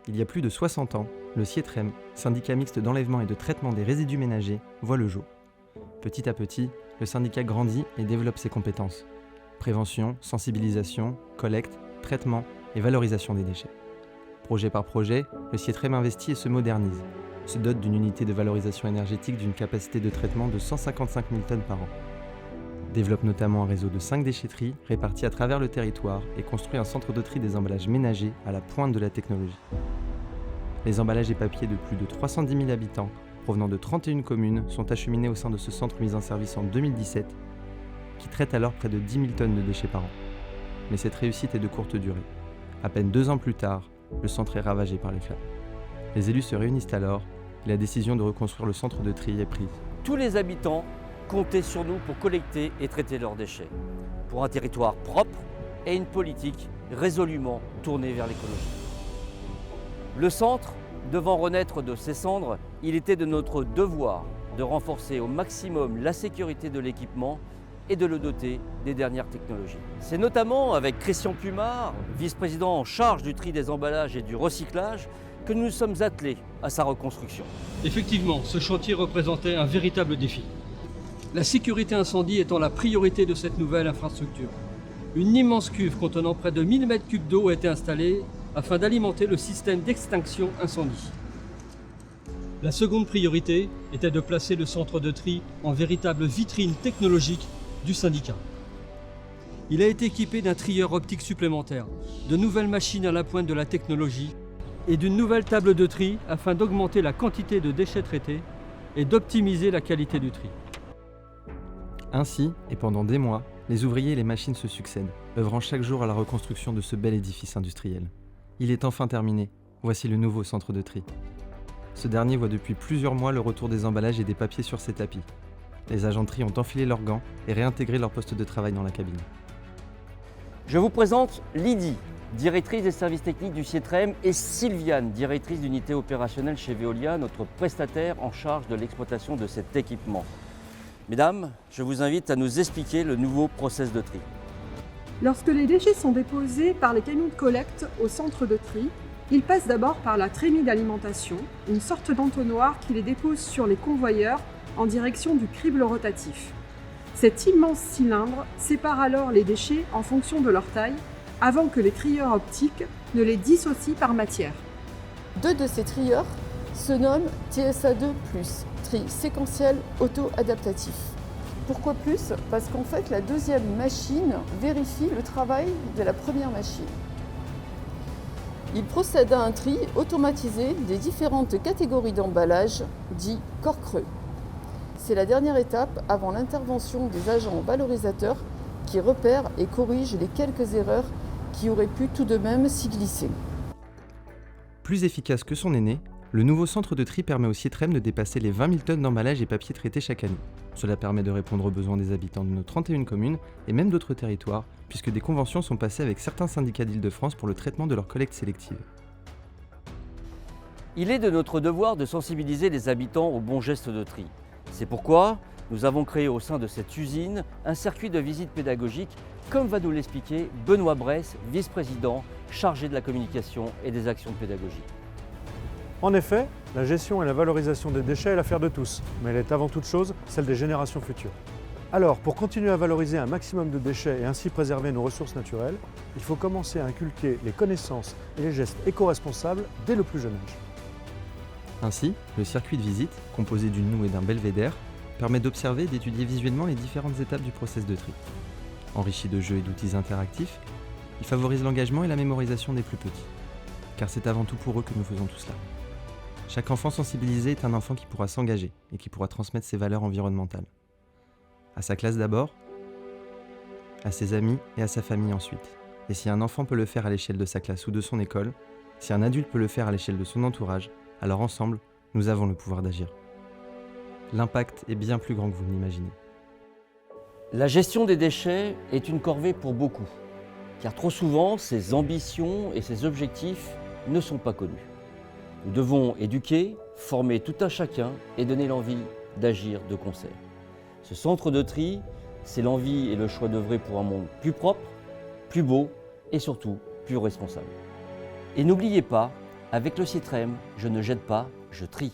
Il y a plus de 60 ans, le SIETREM, syndicat mixte d'enlèvement et de traitement des résidus ménagers, voit le jour. Petit à petit, le syndicat grandit et développe ses compétences. Prévention, sensibilisation, collecte, traitement et valorisation des déchets. Projet par projet, le SIETREM investit et se modernise, se dote d'une unité de valorisation énergétique d'une capacité de traitement de 155 000 tonnes par an. Développe notamment un réseau de 5 déchetteries réparties à travers le territoire et construit un centre de tri des emballages ménagers à la pointe de la technologie. Les emballages et papiers de plus de 310 000 habitants, provenant de 31 communes, sont acheminés au sein de ce centre mis en service en 2017, qui traite alors près de 10 000 tonnes de déchets par an. Mais cette réussite est de courte durée. À peine 2 ans plus tard, le centre est ravagé par les flammes. Les élus se réunissent alors et la décision de reconstruire le centre de tri est prise. Tous les habitants comptaient sur nous pour collecter et traiter leurs déchets, pour un territoire propre et une politique résolument tournée vers l'écologie. Le centre, devant renaître de ses cendres, il était de notre devoir de renforcer au maximum la sécurité de l'équipement et de le doter des dernières technologies. C'est notamment avec Christian Plumard, vice-président en charge du tri des emballages et du recyclage, que nous nous sommes attelés à sa reconstruction. Effectivement, ce chantier représentait un véritable défi. La sécurité incendie étant la priorité de cette nouvelle infrastructure. Une immense cuve contenant près de 1000 m3 d'eau a été installée afin d'alimenter le système d'extinction incendie. La seconde priorité était de placer le centre de tri en véritable vitrine technologique du syndicat. Il a été équipé d'un trieur optique supplémentaire, de nouvelles machines à la pointe de la technologie et d'une nouvelle table de tri afin d'augmenter la quantité de déchets traités et d'optimiser la qualité du tri. Ainsi, et pendant des mois, les ouvriers et les machines se succèdent, œuvrant chaque jour à la reconstruction de ce bel édifice industriel. Il est enfin terminé, voici le nouveau centre de tri. Ce dernier voit depuis plusieurs mois le retour des emballages et des papiers sur ses tapis. Les agents de tri ont enfilé leurs gants et réintégré leur poste de travail dans la cabine. Je vous présente Lydie, directrice des services techniques du SIETREM, et Sylviane, directrice d'unité opérationnelle chez Veolia, notre prestataire en charge de l'exploitation de cet équipement. Mesdames, je vous invite à nous expliquer le nouveau process de tri. Lorsque les déchets sont déposés par les camions de collecte au centre de tri, ils passent d'abord par la trémie d'alimentation, une sorte d'entonnoir qui les dépose sur les convoyeurs en direction du crible rotatif. Cet immense cylindre sépare alors les déchets en fonction de leur taille avant que les trieurs optiques ne les dissocient par matière. Deux de ces trieurs se nomment TSA2+, tri séquentiel auto-adaptatif. Pourquoi plus ? Parce qu'en fait, la deuxième machine vérifie le travail de la première machine. Il procède à un tri automatisé des différentes catégories d'emballage, dit corps creux. C'est la dernière étape avant l'intervention des agents valorisateurs qui repèrent et corrigent les quelques erreurs qui auraient pu tout de même s'y glisser. Plus efficace que son aîné, le nouveau centre de tri permet au SIETREM de dépasser les 20 000 tonnes d'emballages et papiers traités chaque année. Cela permet de répondre aux besoins des habitants de nos 31 communes et même d'autres territoires, puisque des conventions sont passées avec certains syndicats d'Île-de-France pour le traitement de leur collecte sélective. Il est de notre devoir de sensibiliser les habitants aux bons gestes de tri. C'est pourquoi nous avons créé au sein de cette usine un circuit de visite pédagogique, comme va nous l'expliquer Benoît Bresse, vice-président chargé de la communication et des actions de pédagogie. En effet, la gestion et la valorisation des déchets est l'affaire de tous, mais elle est avant toute chose celle des générations futures. Alors, pour continuer à valoriser un maximum de déchets et ainsi préserver nos ressources naturelles, il faut commencer à inculquer les connaissances et les gestes éco-responsables dès le plus jeune âge. Ainsi, le circuit de visite, composé d'une noue et d'un belvédère, permet d'observer et d'étudier visuellement les différentes étapes du process de tri. Enrichi de jeux et d'outils interactifs, il favorise l'engagement et la mémorisation des plus petits. Car c'est avant tout pour eux que nous faisons tout cela. Chaque enfant sensibilisé est un enfant qui pourra s'engager et qui pourra transmettre ses valeurs environnementales. À sa classe d'abord, à ses amis et à sa famille ensuite. Et si un enfant peut le faire à l'échelle de sa classe ou de son école, si un adulte peut le faire à l'échelle de son entourage, alors ensemble, nous avons le pouvoir d'agir. L'impact est bien plus grand que vous ne l'imaginez. La gestion des déchets est une corvée pour beaucoup, car trop souvent, ses ambitions et ses objectifs ne sont pas connus. Nous devons éduquer, former tout un chacun et donner l'envie d'agir de concert. Ce centre de tri, c'est l'envie et le choix d'œuvrer pour un monde plus propre, plus beau et surtout plus responsable. Et n'oubliez pas, Avec le CIETREM, je ne jette pas, je trie.